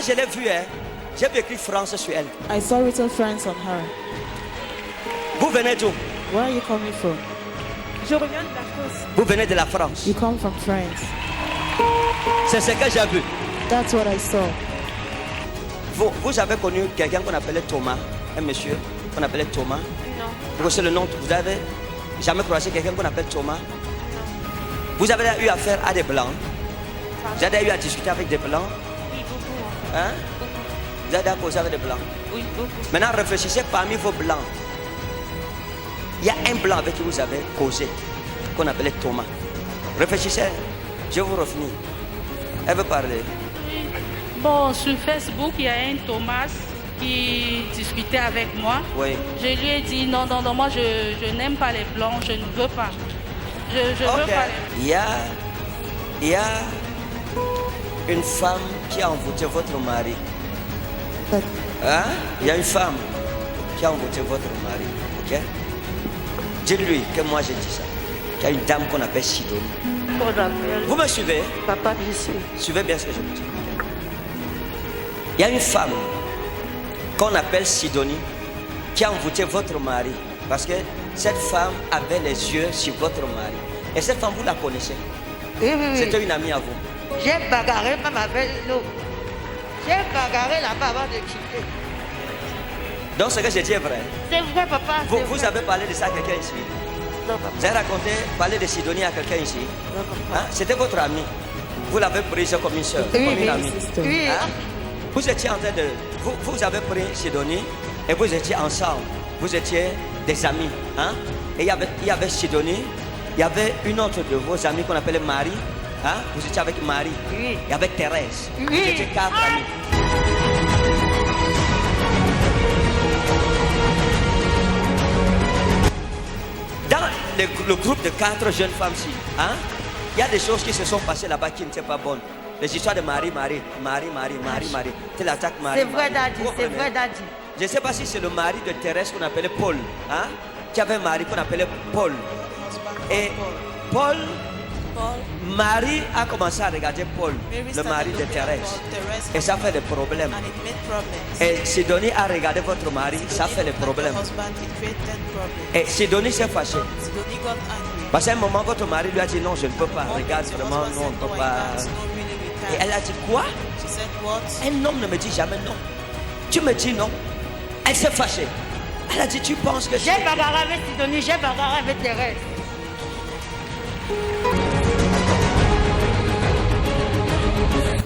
quand je l'ai vue, hein, j'ai vu écrit France sur elle. I saw written France on her. Vous venez d'où? Where are you coming from? Je reviens de la France. Vous venez de la France. You come from France. C'est ce que j'ai vu. That's what I saw. Vous avez connu quelqu'un qu'on appelait Thomas, un monsieur qu'on appelait Thomas. Non. Vous connaissez le nom? Vous avez jamais croisé quelqu'un qu'on appelle Thomas? Vous avez eu affaire à des blancs? Vous avez eu à discuter avec des blancs? Oui, beaucoup. Hein? Vous avez causé avec des blancs? Oui, beaucoup. Maintenant, réfléchissez parmi vos blancs. Il y a un blanc avec qui vous avez causé, qu'on appelait Thomas. Réfléchissez, je vais vous revenir. Elle veut parler. Bon, sur Facebook, il y a un Thomas qui discutait avec moi. Oui. Je lui ai dit non, moi je n'aime pas les blancs, je ne veux pas. Je veux pas les... Il y a une femme qui a envoûté votre mari. Hein? Il y a une femme qui a envoûté votre mari. Ok? Dis-lui que moi j'ai dit ça. Il y a une dame qu'on appelle Sidonie. Vous me suivez? Papa, je suis. Suivez bien ce que je vous dis. Il y a une femme qu'on appelle Sidonie qui a envoûté votre mari. Parce que cette femme avait les yeux sur votre mari. Et cette femme, vous la connaissez? Oui, oui, oui. C'était une amie à vous. J'ai bagarré même avec l'eau. J'ai bagarré là-bas avant de quitter. Donc ce que j'ai dit est vrai. C'est vrai, papa. Vous avez parlé de ça à quelqu'un ici? Non, papa. Vous avez raconté, parlé de Sidonie à quelqu'un ici? Non, papa. Hein? C'était votre amie. Vous l'avez prise comme une soeur, Oui, comme une oui, amie. Oui. Hein? Vous étiez en train de... Vous avez pris Sidonie et vous étiez ensemble. Vous étiez des amis. Hein? Et il y avait Sidonie. Il y avait une autre de vos amis qu'on appelait Marie. Hein? Vous étiez avec Marie. Oui. Et avec Thérèse. Oui. Vous étiez 4 amis. Dans le groupe de 4 jeunes femmes-ci, hein? Il y a des choses qui se sont passées là-bas qui n'étaient pas bonnes. Les histoires de Marie. Tu l'attaques Marie. C'est vrai, Marie. Daddy. Vous C'est comprenez? vrai, Daddy. Je ne sais pas si c'est le mari de Thérèse qu'on appelait Paul, hein? Qui avait un mari qu'on appelait Paul. Et Paul, Marie a commencé à regarder Paul, le mari de Thérèse. Et ça fait des problèmes. Et Sidonie a regardé votre mari, ça fait des problèmes. Et Sidonie s'est fâchée. Parce qu'à un moment, votre mari lui a dit non, je ne peux pas. Regarde vraiment, non, on ne peut pas. Et elle a dit quoi? Un homme ne me dit jamais non. Tu me dis non. Elle s'est fâchée. Elle a dit, tu penses que J'ai bagarré avec Sidonie, j'ai bagarré avec Thérèse.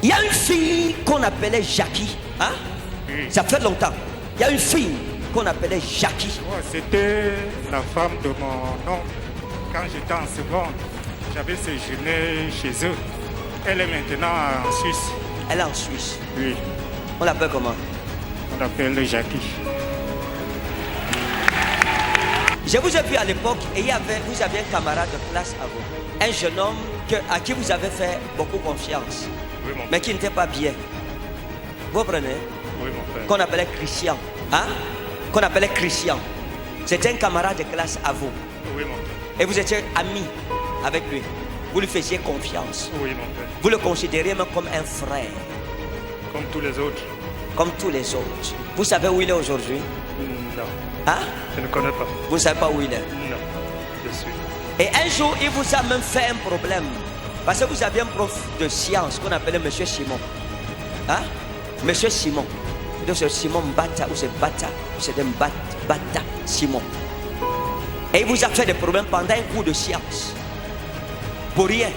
Il y a une fille qu'on appelait Jackie. Hein? Ça fait longtemps. Il y a une fille qu'on appelait Jackie. Ouais, c'était la femme de mon oncle. Quand j'étais en seconde, j'avais séjourné chez eux. Elle est maintenant en Suisse. Elle est en Suisse. Oui, On l'appelle comment? on l'appelle Jackie. Je vous ai vu à l'époque et vous aviez un camarade de classe à vous. Un jeune homme à qui vous avez fait beaucoup confiance. Oui, mon Mais qui n'était pas bien. Vous comprenez? Oui, mon père. Qu'on appelait Christian. Hein? Qu'on appelait Christian. C'était un camarade de classe à vous. Oui, mon père. Et vous étiez amis avec lui. Vous lui faisiez confiance. Oui, mon père. Vous le considériez même comme un frère. Comme tous les autres. Comme tous les autres. Vous savez où il est aujourd'hui? Non, Hein? je ne connais pas. Vous ne savez pas où il est. Non, je suis. Et un jour, il vous a même fait un problème. Parce que vous aviez un prof de science qu'on appelait Monsieur Simon. Hein? Monsieur Simon. Donc c'est Simon Mbata ou c'est Bata. C'est Mbata Simon. Et il vous a fait des problèmes pendant un cours de science. Pour rien.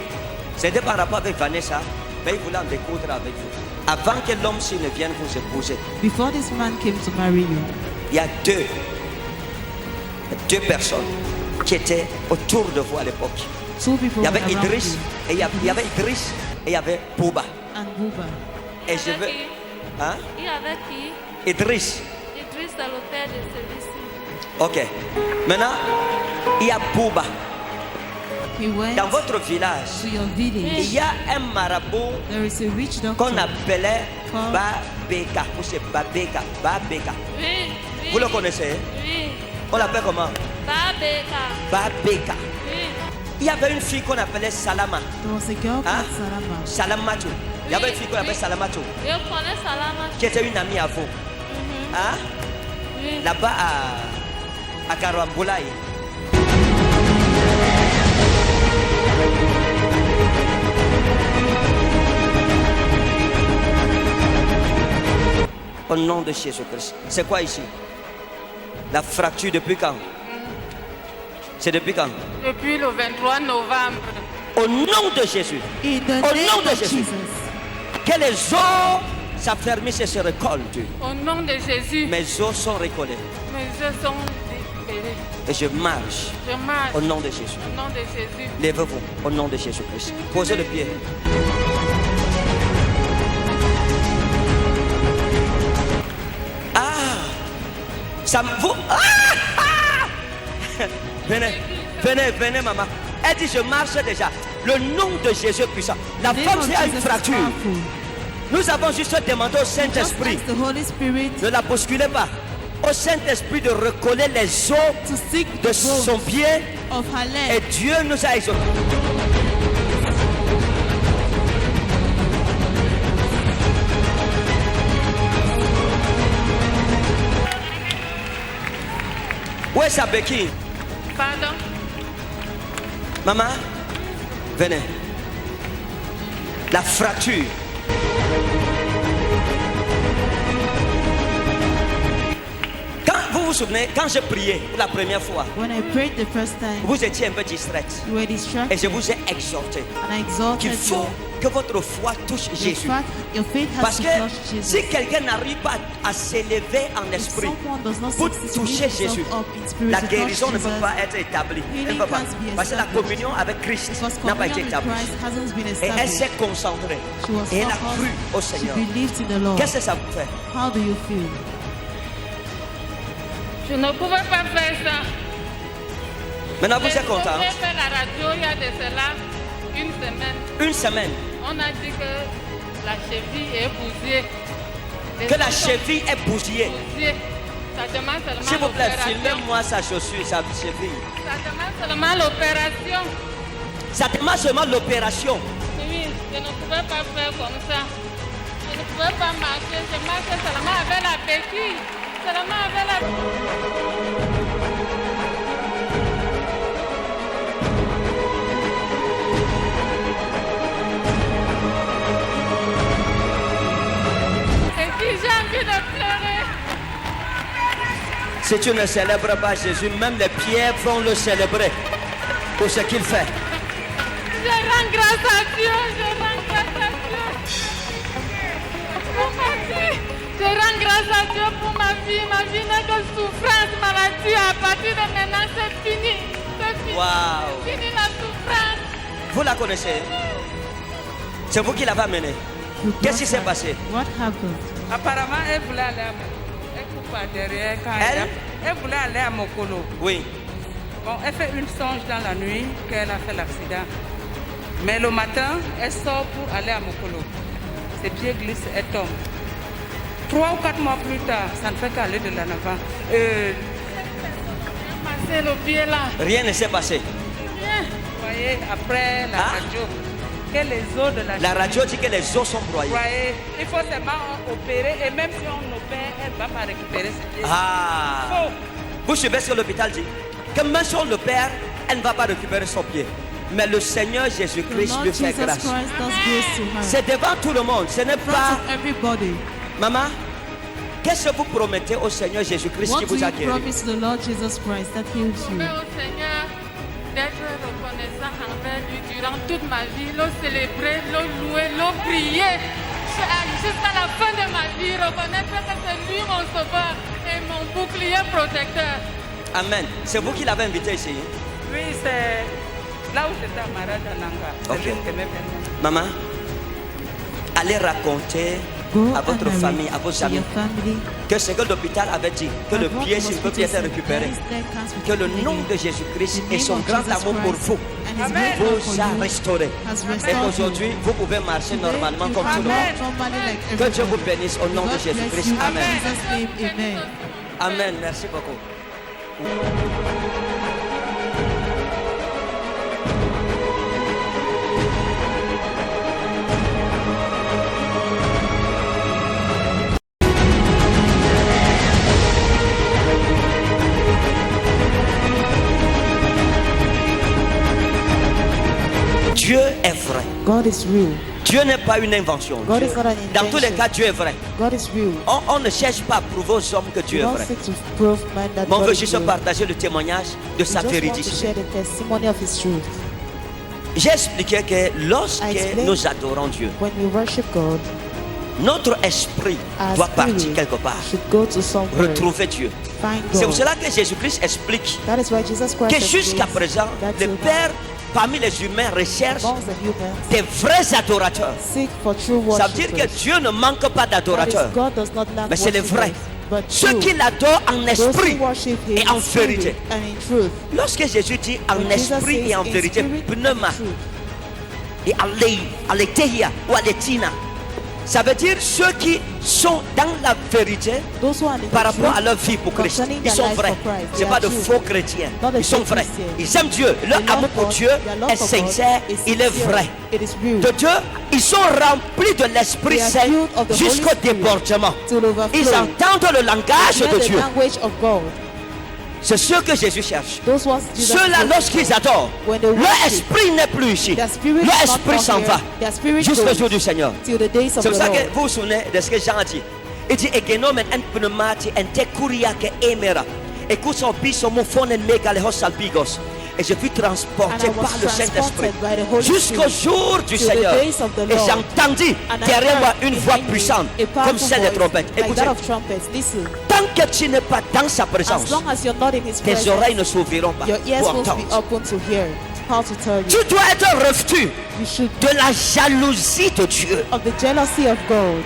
C'était par rapport avec Vanessa. Mais il voulait en découdre avec vous. Avant que l'homme s'il ne vienne vous épouser, Before this man came to marry you, il y a deux personnes qui étaient autour de vous à l'époque. two people Il y avait were around Idriss you, et il y avait Idriss et il y avait Bouba. and Buba. Et je veux. Hein? Il y avait qui? Idriss. Idriss à l'hôtel de celui-ci. Ok. Maintenant, il y a Bouba. He went Dans votre village, to your il village. y a un marabout There is a witch qu'on doctor. appelait Called- Babeka. Ou c'est Babeka. Babeka. Oui, oui. Vous le connaissez? Oui. On l'appelle comment? Babeka. Babeka. Oui. Il y avait une fille qu'on appelait Salama. There was a girl Hein? called Salama. Salamatu. Il y avait une fille qu'on appelle Salamato, Je connais Salama. qui était une amie à vous. Hein? Oui. Là-bas à Karamboulaye. Au nom de Jésus-Christ. C'est quoi ici? La fracture depuis quand? C'est depuis quand? Depuis le 23 novembre. Au nom de Jésus. In the Au name nom de of Jésus. Jesus. Que les os s'affermissent et se recollent. Au nom de Jésus, Mes os sont recollés. mes yeux sont libérés. Et je marche Je marche au nom de Jésus. au nom de Jésus. Lèvez-vous au nom de Jésus-Christ. Posez le pied. Ah! Ça me vous. Venez, venez, venez, maman. Elle dit, je marche déjà. Le nom de Jésus est puissant. La The name femme of a une Jesus is fracture. powerful. Nous avons juste demandé au Just Saint-Esprit, ask the Holy Spirit ne la bousculez pas, au Saint-Esprit de recoller les os to seek de the son bones pied. of her Et leg. Dieu nous a exaucés. Où est sa béquille? Pardon? Maman, venez. La fracture. Quand vous vous souvenez, quand j'ai prié pour la première fois, When I prayed the first time, vous étiez un peu distraite. you were Et distracted je vous ai exhorté and I exalted qu'il faut you. que votre foi touche Jésus. Your faith has Parce to que touch Jesus. si quelqu'un n'arrive pas à s'élever en If esprit someone does not pour succeed to toucher lift Jésus, himself up in spirit la to touch guérison ne peut Jesus, pas être établie. Elle ne healing peut pas. can't be Parce que la established. communion avec Christ because n'a pas été communion with établie. Christ hasn't been Et elle established. s'est concentrée. She was Et elle a focused. cru au She Seigneur. believed in the Lord. Qu'est-ce que ça vous fait? How do you feel? Je ne pouvais pas faire ça. Maintenant, vous J'ai êtes content? fait la radio il y a de cela une semaine. Une semaine. On a dit que la cheville est bousillée. Les Que la os sont cheville est bousillée. bousillées. Ça demande seulement S'il vous plaît, l'opération. filmez-moi sa chaussure, sa cheville. Ça demande seulement l'opération. Ça demande seulement l'opération. Oui, je ne pouvais pas faire comme ça. Je ne pouvais pas marcher. Je marchais seulement avec la béquille. Seulement avec la... Et puis j'ai envie de pleurer. Si tu ne célèbres pas Jésus, même les pierres vont le célébrer pour ce qu'il fait. Je rends grâce à Dieu. Je rends grâce à Dieu. Pour ma vie. Je rends grâce à Dieu pour ma vie. Ma vie n'est que souffrance, maladie. À partir de maintenant, c'est fini. C'est fini. Waouh. Fini la souffrance. Vous la connaissez? C'est vous qui l'avez amenée. You Qu'est-ce qui brought s'est her. passé? What happened? Apparemment, elle voulait aller à Mokolo. Elle coupe par derrière quand elle voulait aller à Mokolo. Oui. Bon, elle fait une songe dans la nuit qu'elle a fait l'accident. Mais le matin, elle sort pour aller à Mokolo. Ses pieds glissent, elle tombe. 3 ou 4 mois plus tard, ça ne fait qu'aller de l'avant. Passer le pied là. Rien ne s'est passé. Viens. Vous voyez, après la Ah. radio, que les os de La radio dit que les os sont broyés. voyez, il faut seulement opérer et même si on opère, elle ne va pas récupérer ses pieds. Ah. Faux. Vous suivez ce que l'hôpital dit? Que même si on le perd, elle ne va pas récupérer son pied. Mais le Seigneur The Jésus-Christ Lord lui fait Jesus grâce. Christ does grace to her. C'est devant tout le monde. Ce n'est In front pas... of everybody. Maman, qu'est-ce que vous promettez au Seigneur Jésus-Christ What qui do vous a you guéri? promise to the Lord Jesus Christ that heals you? Mais au Seigneur d'être reconnaissant envers lui durant toute ma vie, le célébrer, le louer, le prier. Jusqu'à la fin de ma vie, reconnaître que c'est lui mon sauveur et mon bouclier protecteur. Amen. C'est vous qui l'avez invité ici. Oui, c'est là où j'étais à Marada Nanga. C'est Ok. l'une de mes belles-mères. Maman, allez raconter Go à votre and famille, à narrate vos to amis, your family que ce que l'hôpital avait dit, que le that what pied the s'il peut hospital bien être said, récupéré, that his leg can't be que le taken nom again. de Jésus-Christ The et name son of grand Jesus amour pour Christ vous and his Amen. great love for vous a you restauré. has Et restored qu'aujourd'hui, you. vous pouvez marcher Today, normalement you comme can tout le walk monde. normally like Que Dieu vous everybody. bénisse au nom de God bless Jésus-Christ. you in Amen. Jesus' name, amen. Amen. Merci beaucoup. God is real. Dieu n'est pas une invention. God Dieu- is not an Dans tous les invention. cas, Dieu est vrai. God is real. On ne cherche pas à prouver aux hommes que Dieu We est don't vrai. seek to prove man that Mais on God veut is juste real. partager le témoignage de We sa just want to véridicité. share the testimony of His truth. J'ai expliqué que lorsque I explained- nous adorons Dieu, When we worship God, notre esprit our doit partir spirit quelque part, should go to somewhere, retrouver Dieu. find C'est pour God. cela que Jésus-Christ explique That is why Jesus Christ que jusqu'à explains présent, that le till Père parmi les humains recherche amongst the humans des vrais adorateurs. seek for true Ça veut dire que worshipers. Dieu ne manque pas That is, d'adorateurs. God does not lack Mais c'est les vrais. worshipers, but Ceux true. qui l'adorent en Those esprit who worship Him et en in spirit vérité. and in truth. Lorsque Jésus dit en When Jesus esprit says et en in vérité, spirit and in pneuma truth, et aletheia ou aletina, ça veut dire ceux qui sont dans la vérité those who are in the par rapport à truth, leur vie pour Christ. concerning Ils their sont life vrais. for Christ, Ce they n'est pas are de true. faux chrétiens. Not the Ils sont fake vrais. Christians. Ils aiment Dieu. Leur They love amour pour God, Dieu their love est for God sincère. is Il est sincere. vrai. It is real. De Dieu, ils sont remplis de l'Esprit They are Saint filled of the Holy jusqu'au Spirit débordement. to l'overflow. Ils entendent le langage Hear de the Dieu. language of God. C'est ce que Jésus cherche. Those ones Jesus Ceux-là, spoke lorsqu'ils adorent, when they leur worship, esprit n'est plus ici. their spirit Leur is not esprit from s'en here. va Their spirit jusqu'au goes jour du Seigneur. till the days of C'est the pour ça Lord. que vous vous souvenez de ce que Jean a dit. Il dit Egenomen en pneumati en te kuria que emera. Et kusa obiso mufonen megaleho salpigos. Et je fus transporté And I was par le Saint-Esprit transported by the Holy jusqu'au Spirit jour du to the Seigneur. days of the Et Lord. j'entendis And I derrière moi heard une voix behind me puissante, a powerful comme celle des voice, trompettes. like Écoutez, that of trumpets. Listen, tant que tu n'es pas dans sa présence, as long as you're not in His tes presence, oreilles ne s'ouvriront pas your ears pour will be entendre. open to hear. How to tell you? Tu dois être revêtu You should de la jalousie de Dieu. of the jealousy of God.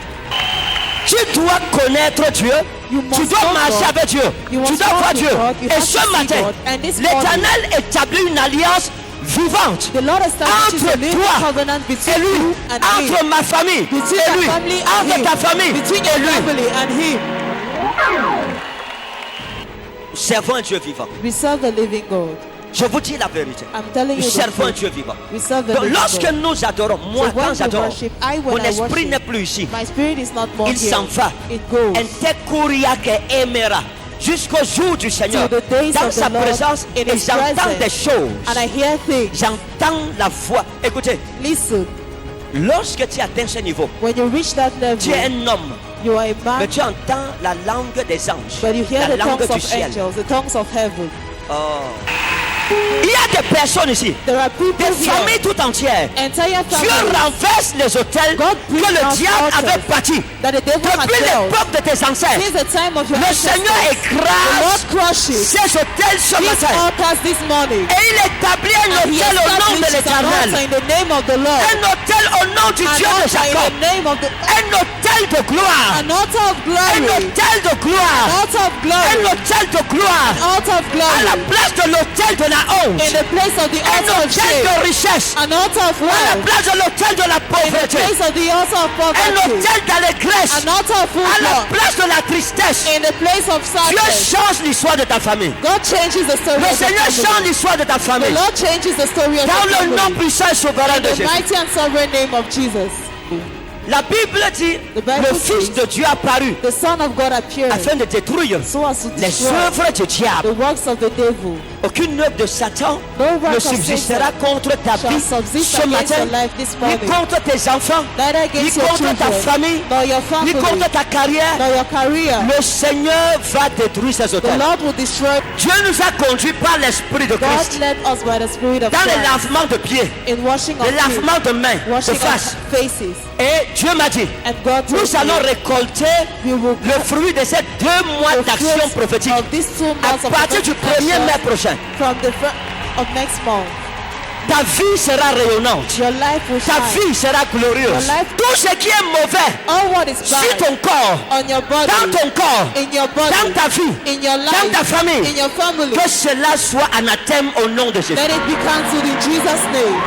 Tu dois connaître Dieu. You Tu must dois know marcher God. avec Dieu. You Tu must dois walk voir with Dieu. God. You Et have ce to see matin, God. And this l'Éternel établit une alliance vivante The Lord establishes entre a living toi covenant et between lui, you and Him. entre ma famille Between et your lui, family and entre Him. ta famille Between et your lui. family and Him. Servons un Dieu vivant. We serve the living God. Je vous dis la vérité. I'm telling Nous you the servons un truth. Dieu vivant. We serve the Donc living lorsque God. nous adorons, moi So when quand you j'adore, worship, when mon I esprit worship, n'est plus ici. My spirit is not more Il here. s'en va. It goes Jusqu'au jour du Seigneur. till the days Dans of sa the Lord présence, in et His j'entends des presence. choses. And I hear things. J'entends la voix. Écoutez, Listen, lorsque tu atteins ce niveau, when you reach that tu es level, un homme, you are a mais man, tu entends la langue des anges, but you hear la the langue tongues du of ciel. angels, the tongues of heaven. Il y a des personnes ici, There are people des here, familles tout entières. entire Dieu families, renverse les hôtels God que brings le down diable altars avait bâtis that the devil has depuis built. l'époque de tes ancêtres. Since the time of your Le ancestors, Seigneur the écrase Lord crushes ces hôtels ce these matin altars this morning. et il établit un And He hôtel au nom de establishes an altar l'Éternel. in the name of the Lord. Un hôtel au nom du An Dieu de altar in Jacob. the name of the Un hôtel de gloire. an altar of Un glory. hôtel de gloire. An altar of Un glory. hôtel de gloire. An altar of À la glory. place de l'hôtel de la honte. In the place of the Un altar of hôtel shame. de richesse. An altar of À la wealth. place de l'hôtel de la In the pauvreté. place of the altar of Un poverty. hôtel d'allégresse. An altar of full À la blood. place de la tristesse. In the place of Dieu sadness. change l'histoire de ta famille. God changes the story Le of the Seigneur change family. l'histoire de ta The famille. Lord changes the story of Dans the le nom family. puissant et souverain In de the Jésus. mighty and sovereign name of Jesus. La Bible dit, The Bible le Fils says, de Dieu apparut The Son of God appeared afin de détruire so as to les destroy œuvres du diable. the works of the devil. Aucune œuvre de Satan No work ne of subsistera Satan contre ta shall vie subsist ce against matin, your life this ni morning. contre tes enfants, Neither ni against your contre ta children, famille, nor your ni family, contre ta carrière. nor your career. Le Seigneur va détruire ces The hôtels. Lord will destroy. Dieu nous a conduits par l'Esprit de God Christ led us by the Spirit of dans les God lavements de pieds, in washing of les feet, lavements de mains, de washing face. of faces. Et Dieu m'a dit, And God told nous allons me, récolter we will le fruit de ces 2 mois the d'action fruits prophétique of these 2 months à of partir du 1er mai prochain. from the of next month. Ta vie sera rayonnante. Your life will Ta shine. vie sera glorieuse. Your life- Tout ce qui est mauvais All what is sur bad ton corps, on your body, dans ton corps, in your body, dans ta vie, in your dans life, ta famille, in your family, que cela soit anathème au nom de Jésus. let it be cancelled in Jesus' name.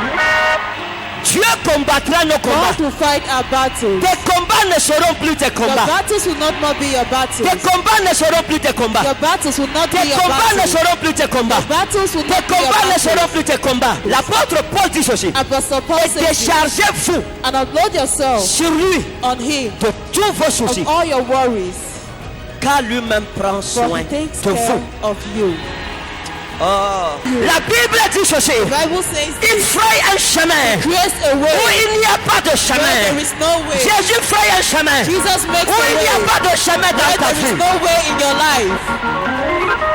Dieu combattra nos combats. God will fight our battles. Tes combats ne seront plus tes Your combats. battles will not more be your battles. Tes combats ne seront plus tes combats. Your battles will not be Tes your combats ne battles. seront plus tes combats. Battles will Tes not be your combats ne seront battles. plus tes combats. L'apôtre Paul dit ceci. Apostle Paul Et says, déchargez-vous and upload yourself sur lui on him de tous vos soucis, of all your worries, car lui-même prend for soin he takes de care vous. of you. Oh. La Bible dit ceci. The Bible says Il fraye un chemin creates a où way il n'y a pas de where there chemin. is no way. Jésus fraye un chemin Jesus makes où a il n'y a way pas de chemin dans where ta there is vie. no way in your life.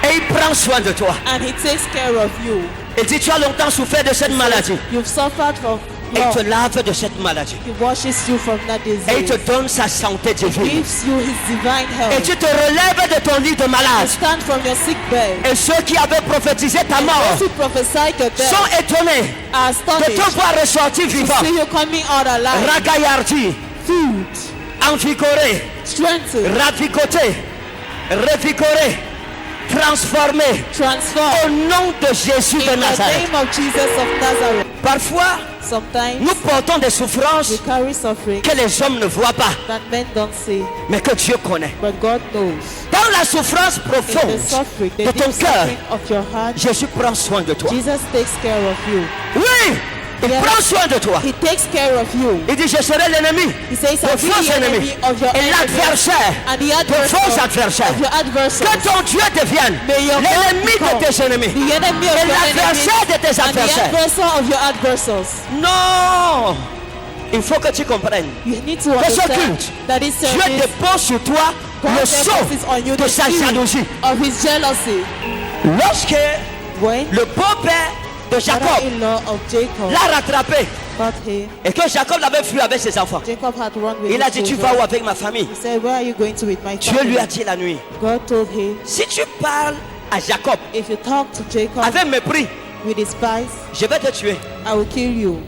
Et il prend soin de toi. And he takes care of you. Il dit, tu as longtemps souffert de cette maladie. You've suffered from Et il te long. lave de cette maladie. He washes you from that Et il te disease. donne sa santé divine. Gives you his divine Et health. tu te relèves de ton lit de You malade. stand from your sick bed. Et ceux qui avaient prophétisé ta And mort those who prophesied your death sont étonnés are de astonished te voir ressortir to vivant. see you coming out alive. Ragaillardi, Food, envigoré, strengthened, ravigoté, revigoré, transformé. Au transformed. nom de Jésus de In the Nazareth. name of Jesus of Nazareth. Parfois, Sometimes nous portons des souffrances we carry suffering que les hommes ne voient pas, that men don't see, mais que Dieu connaît. but God knows. Dans la souffrance In profonde the suffering, the de deep ton cœur, suffering of your heart, Jésus prend soin de toi. Jesus takes care of you. Oui, il Yes. prend soin de toi. He takes care of you. Il dit, je serai l'ennemi, He says, le I'll be faux the enemy ennemi of your et enemy l'adversaire and the de faux adversary adversaires. of your adversary. Que ton Dieu devienne May your God l'ennemi become de tes ennemis the enemy of et your l'adversaire de enemies tes and the adversaires. adversary of your adversaries. Non, il faut que tu comprennes. You need to Que ce understand culte, that this Dieu service, dépose sur toi God le sceau emphasis on you de the sa spirit jalousie. of his jealousy. Lorsque When le beau-père de Jacob father-in-law of Jacob l'a rattrapé got him, et que Jacob l'avait fui avec ses enfants, Jacob had run with il a his dit, tu children. vas où avec ma famille? He said, where are you going to with my Dieu lui a family? dit la nuit, God told him, si tu parles à Jacob if you talk to Jacob avec mépris, with his spies, je vais te tuer. I will kill you.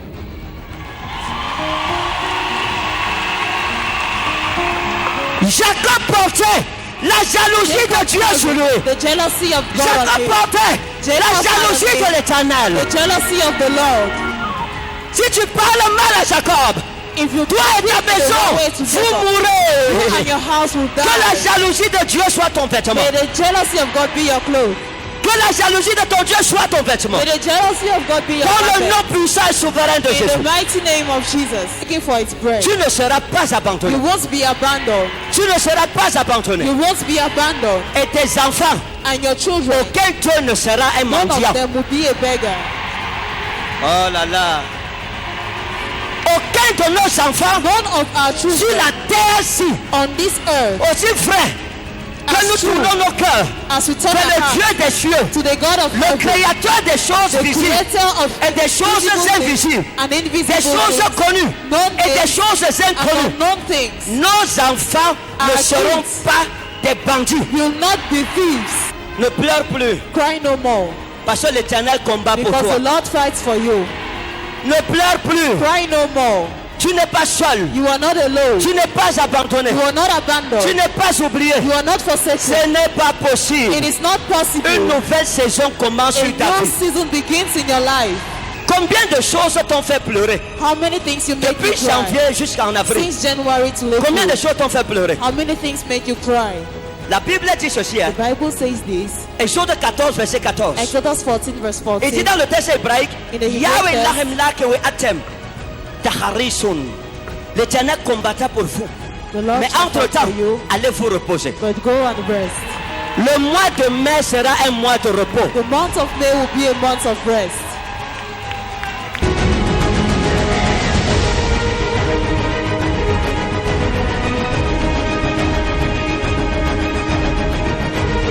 Jacob portait la jalousie de Dieu sur lui. The jealousy of God on Jacob him. portait la jalousie de l'Éternel. The jealousy of the Lord. Si tu parles mal à Jacob, If you toi et ta maison, way to vous Jacob, you mourrez. and your house will Que la die. jalousie de Dieu soit ton vêtement. May the jealousy of God be your clothes. Que la jalousie de ton Dieu soit ton vêtement. May the jealousy of God be your Dans le garment. nom puissant et souverain de In the Jésus, mighty name of Jesus. Looking for its bread. tu ne seras pas abandonné. You won't be abandoned. Tu ne seras pas abandonné. You won't be abandoned. Et tes enfants, And your children, aucun d'eux ne sera un none mendiant. of them will be a beggar. Oh là là. Aucun de nos enfants None of our sur children la terre-ci, on this earth, aussi frère, que As nous true. tournons nos cœurs as we turn vers our le heart Dieu des cieux, to the God of le heaven, créateur des choses the visibles creator of et des choses visible invisibles, things and des invisible choses things, connues known et des things choses and inconnues. unknown things. Nos enfants ne Our seront kids pas des bandits. Will not be thieves. Ne pleure plus, Cry no more, parce que l'Éternel combat pour because toi. the Lord fights for you. Ne pleure plus, Cry no more. tu n'es pas seul, You are not alone. tu n'es pas abandonné, You are not tu abandoned. n'es pas oublié. You are not forsaken. Ce n'est pas possible. It is not Une possible. nouvelle saison commence A sur ta new vie. season begins in your life. Combien de choses t'ont fait pleurer How many things you make you depuis cry? janvier jusqu'en avril? Since January to Combien de April. choses t'ont fait pleurer? How many things make you cry? La Bible dit ceci, hein? The Bible says this. Exode 14, verset 14. Exodus 14 verse Il dit 14. dans le texte hébraïque, In the Hebrew Yahweh text, lahem lakewe atem taharisun. L'Éternel combattra pour vous. The Lord Mais shall fight entre-temps, for you, allez vous reposer. but go and rest. Le mois de mai sera un mois de repos. The month of May will be a month of rest.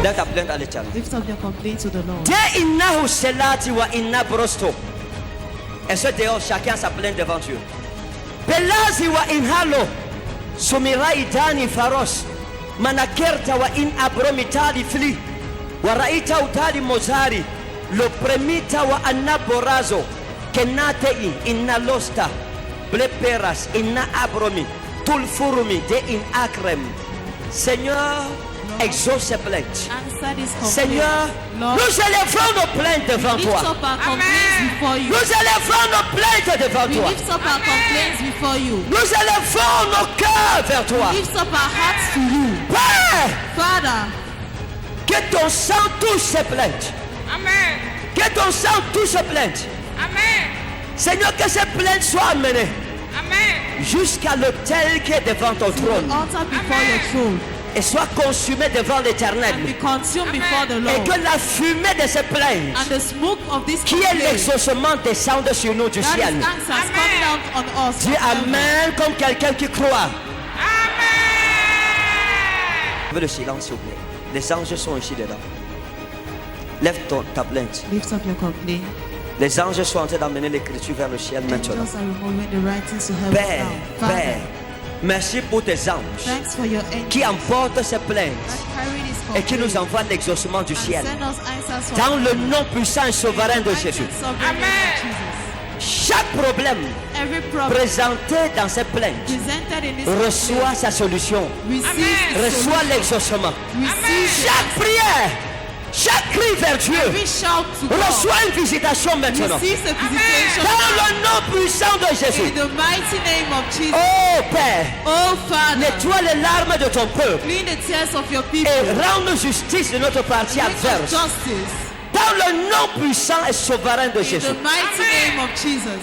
Donne ta plainte à l'Éternel. Lift up your complaint to the Lord. De innahu selati wa inna brosto. Et ce dehors, chacun sa plainte devant Dieu. Pelazi wa inhalo. Sumira idani faros. Manakerta wa in abromitali fli. Wa raita utali mozari. Lo premita wa anna borazo. Kenatei inna losta. Bleperas inna abromi. Tulfurumi de in akrem. Seigneur, exauce ces plaintes. Answer this complaint. Seigneur, Lord, nous élèvons nos plaintes devant lift toi. up our complaints before you. Nous élèvons nos plaintes devant We toi. lift up our complaints before you. Nous élèvons nos cœurs vers toi. We lift up our hearts to you. Père, Father, que ton sang touche ces plaintes. Amen. Que ton sang touche ces plaintes. Amen. Seigneur, que ces plaintes soient amenées Amen. jusqu'à l'autel qui est devant ton trône. altar before your throne. et soit consumé devant l'Éternel. and be consumed before the Et Lord. que la fumée de ces plaintes, And the smoke of this qui est complaint, l'exaucement, descende sur nous du that ciel. is answers coming out on us. Dis from heaven. Amen comme quelqu'un qui croit. Je veux le silence, s'il vous plaît. Les anges sont ici dedans. Lève ta plainte. Lift up your complaint. Les anges sont en train d'amener l'écriture vers le ciel maintenant. Angels are removing the writings to heaven Père, now. Father, Père, merci pour tes anges thanks for your angels qui emportent ces plaintes that carry this et qui nous complaint envoient l'exaucement du and ciel. send us answers from Dans le heaven. nom puissant et souverain de In the Jésus. mighty and sovereign name of Jesus. Chaque problème Every problem présenté dans ces plaintes presented in this reçoit sa solution, complaint receives its reçoit solution. l'exaucement. Receive Chaque prière, chaque cri vers Dieu every shout to God. reçoit une visitation maintenant. Receives a visitation Dans le nom puissant de in Jésus. the mighty name of Jesus. Oh Père, Oh Father, nettoie les larmes de ton peuple clean the tears of your people. et rends-nous justice de notre partie Bring us adverse. justice Dans le nom puissant et souverain de in Jésus. the mighty name of Jesus.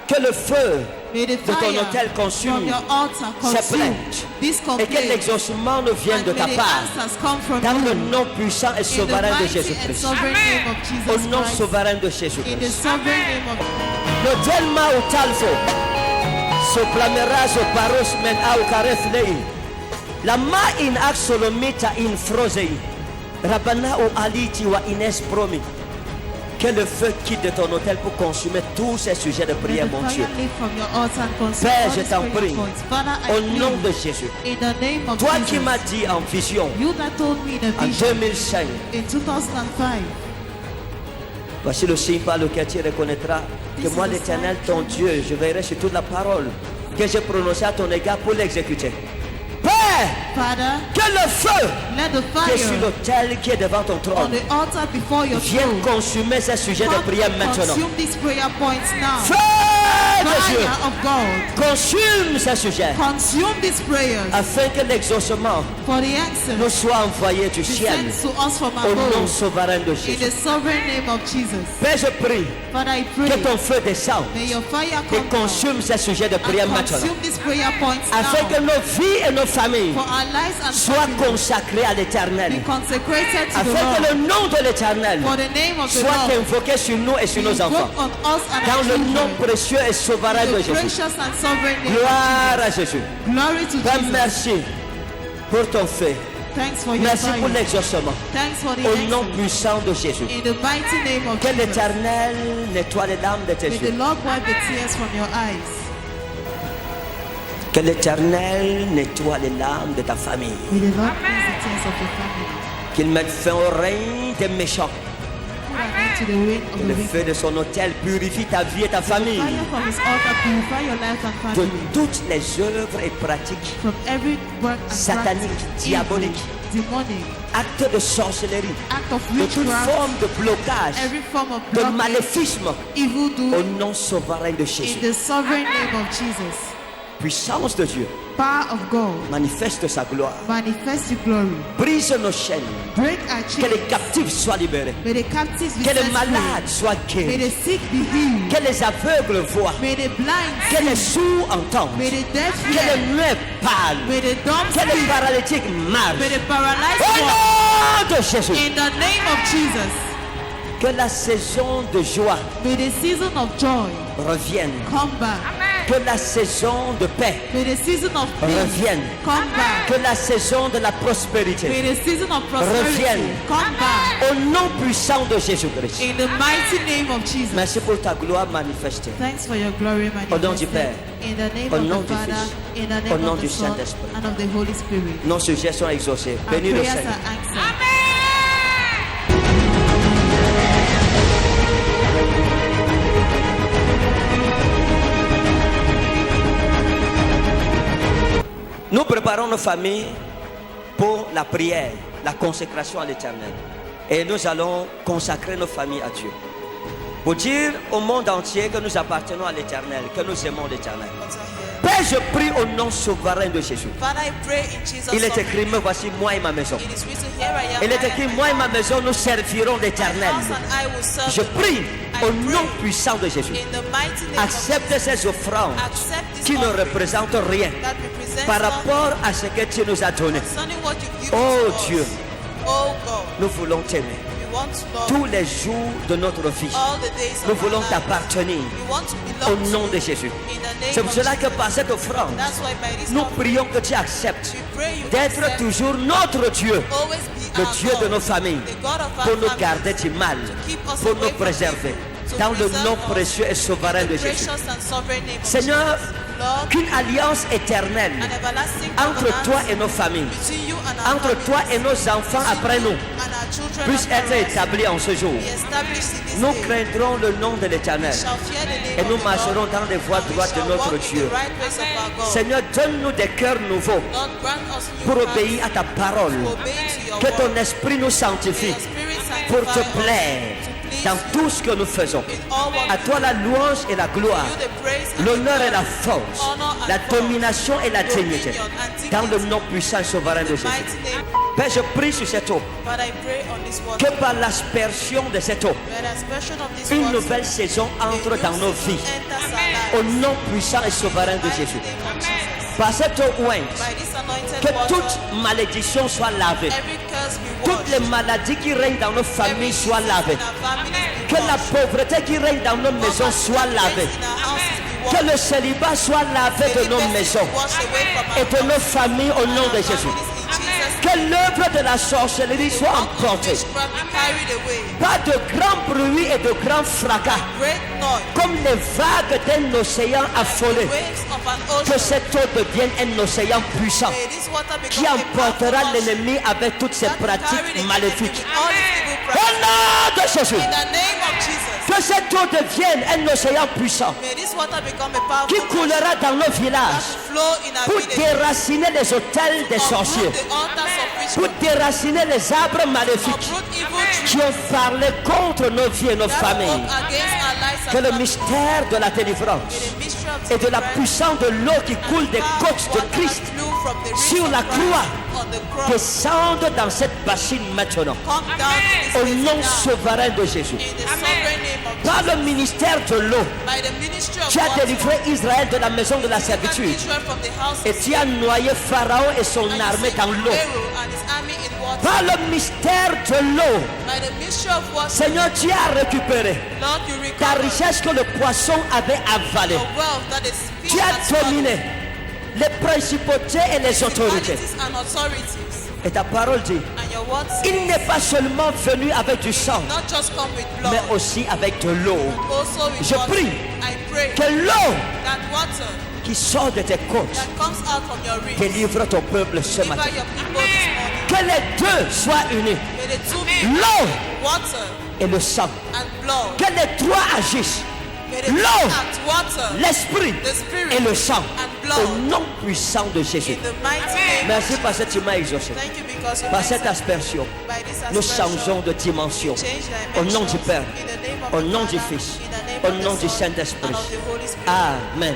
Que le feu May the de ton fire autel from consume your altar ces consume plaintes this et que complaint. l'exaucement nous vienne And de may ta the part. answers come from Dans le you. nom puissant et In the souverain de mighty and Jésus-Christ. sovereign name of Au Jesus nom Christ. souverain de In the Jésus-Christ. sovereign name of Le delma au talfo. Soplamera so paros men au kareflei. La ma in ak solomita in frozei. Rabana o aliti wa ines promi. Que le feu quitte de ton autel pour consumer tous ces sujets de prière, Let mon the Dieu. fire leave from your altar and consume Père, all je these t'en prayer prie, points. Father, I au nom de plead Jésus. in the name of Toi Jesus. qui m'as dit en vision You that told me in a en vision 2005, in 2005. voici le signe par lequel tu reconnaîtras que moi, l'Éternel, ton Dieu, je veillerai sur toute la parole que j'ai prononcée à ton égard pour l'exécuter. Père, Father, que le feu let the qui est sur fire l'autel qui est devant ton on trône the altar before your vienne throne consumer ces sujets de come prière and maintenant. consume these prayer points now. Feu de Dieu, Fire of God, consume ces sujets consume these prayers afin que l'exaucement for the answer nous soit envoyé du be ciel sent to us from au nom above. souverain de In Jésus. the sovereign name of Jesus. Père, je prie Father, I que pray, ton feu descende may your fire et come down consume ces sujets de prière and maintenant. consume these prayer points Afin que now. nos vies et nos familles For our lives and soient families consacrées à l'éternel. be consecrated to Afin que the le Lord. nom de l'éternel For the name of the soit Lord invoqué sur nous et sur be nos enfants. invoked on us and Dans our le nom children. précieux et souverain de The Jésus. precious and sovereign name Gloire of à Jésus. Jesus. Glory to Père, Jesus. merci pour ton feu. Thanks for your Merci pour fire. l'exaucement. Thanks for the Au nom answer. puissant de Jésus. In the mighty name of Que Jesus. l'éternel nettoie les larmes de tes May the yeux. Lord wipe the tears from your eyes. Que l'éternel nettoie les larmes de ta famille. May the Lord cleanse the tears of your family. Qu'il mette fin au règne des méchants. Put an end to the reign of Que the le wicked. feu de son autel purifie ta vie et ta famille Fire from his altar purify your life and de family toutes les œuvres et pratiques, from every work and Satanique, practice, diabolique. evil, demonic, actes de sorcellerie, act of de toute witchcraft, forme de blocage, every form of de blockage, maléfisme, evil au do nom souverain de in Jésus. the sovereign name of Jesus. Puissance de Dieu, Power of God, manifeste sa gloire. manifest your glory. Brise nos chaînes, Break our que les chains. captifs soient libérés, May the captives be que les set malades free. soient May guéris, the sick be healed. que les aveugles voient, May the blind que les see. sourds entendent, May the deaf que hear. les muets parlent, May the dumb que les speak. paralytiques marchent. May the paralyzed Au walk. nom de Jésus, In the name of Jesus. que la saison de joie May the season of joy revienne, come back. que la saison de paix May the season of peace revienne, come back. que la saison de la May prospérité the season of prosperity revienne. come back. au nom puissant de Jésus-Christ. In the mighty name of Jesus. Merci pour ta gloire manifestée. Thanks for your glory Au nom du manifested. Père, In the name au of nom the du Father, Fils, in the au name nom of du the Son, Saint-Esprit. and of the Holy Spirit. Nos sujets sont exaucés. Our Bénis le prayers Seigneur. are answered. Nous préparons nos familles pour la prière, la consécration à l'Éternel. Et nous allons consacrer nos familles à Dieu. Pour dire au monde entier que nous appartenons à l'Éternel, que nous aimons l'Éternel. Père, je prie au nom souverain de Jésus. Father, I pray in Jesus' Il est name. écrit, me voici moi et ma maison. It is written, here I am. Il est I écrit, and moi et my ma maison, nous servirons house l'Éternel. and I will serve Je the prie Lord. I au pray nom puissant de Jésus. in the mighty name of Accepte Jesus. ces offrandes Accept this qui ne représente rien that represents par nothing rapport à ce que tu nous as donné. concerning what you give Oh to Dieu, us. Oh God, nous voulons t'aimer. we want to love Tous les jours de notre vie, all the days nous of our voulons life. t'appartenir We want to au belong nom to de you Jésus. in the name C'est pour of cela que Jesus. par cette offrande, That's why by this nous offering, prions que tu acceptes we pray you d'être accept, toujours notre Dieu, always be le our Dieu God, de nos familles, the God of our pour nous families, garder du mal, keep us pour away nous from préserver. evil, to Dans le preserve nom us, précieux et souverain de the Jésus. precious and sovereign name of Seigneur, Jesus. Lord, qu'une alliance éternelle an everlasting entre covenant toi et nos familles, between you and our entre toi et nos enfants après nous, and our children puisse after être us, établie en ce jour. be established in this Nous day. craindrons le nom de l'Éternel We shall fear the name et of nous the marcherons Lord, dans les voies and we droites de shall notre walk in Dieu. the right ways of our God. Seigneur, donne-nous des cœurs nouveaux Lord, grant us new pour hearts obéir à ta parole. to obey to your Que word. ton esprit nous May sanctifie your spirit pour te sanctify us, plaire to please dans you tout ce que nous faisons. in all what À we toi la louange et la gloire, do. You the praise and l'honneur the et la glory, force, honor and la power, domination et la dignité. dominion and Dans le dignity. nom puissant et souverain de In the Jésus. mighty name. Père, je prie sur cette eau, But I pray on this water, que par l'aspersion de cette eau, by the aspersion of this une water, nouvelle saison a entre new dans nos season vies. enters our Au lives. nom puissant et souverain de Mighty Jésus. name of Jesus. Par cette eau ointe, By this anointed que water, toute malédiction soit lavée. every curse be Toutes les washed. maladies qui règnent dans nos Every familles soient disease lavées. in our families be Que la washed. pauvreté qui règne dans nos maisons soit lavée. In our houses be Que washed. le célibat soit lavé de nos maisons et de nos familles au nom de Jésus. Que l'œuvre de la sorcellerie soit emportée. Pas de grand bruit et de grand fracas, comme les vagues d'un océan affolé. Que cette eau devienne un océan puissant qui emportera l'ennemi avec toutes ses pratiques maléfiques. Au nom de Jésus, que cette eau devienne un océan puissant qui coulera dans nos villages pour déraciner les autels des sorciers, pour déraciner les arbres maléfiques qui ont parlé contre nos vies et nos familles. Que le mystère de la délivrance et de la puissance de l'eau qui coule des côtes de Christ sur la croix descende dans cette bassine maintenant. Au nom souverain de Jésus. Par le ministère de l'eau, tu as délivré Israël de la maison de la servitude. Et tu as noyé Pharaon et son armée dans l'eau. Par le mystère de l'eau, Seigneur, tu as récupéré ta richesse que le poisson avait avalée. Tu as dominé les principautés et les autorités. Et ta parole dit, il n'est pas seulement venu avec du sang, mais aussi avec de l'eau. Je prie que l'eau qui sort de tes côtes délivre ton peuple ce matin. Que les deux soient unis, l'eau et le sang. Que les trois agissent, l'eau, l'esprit et le sang. Au nom puissant de Jésus. Merci parce que tu m'as exaucé. Par cette aspersion, nous changeons de dimension. Au nom du Père, au nom du Fils, au nom du Saint-Esprit. Amen.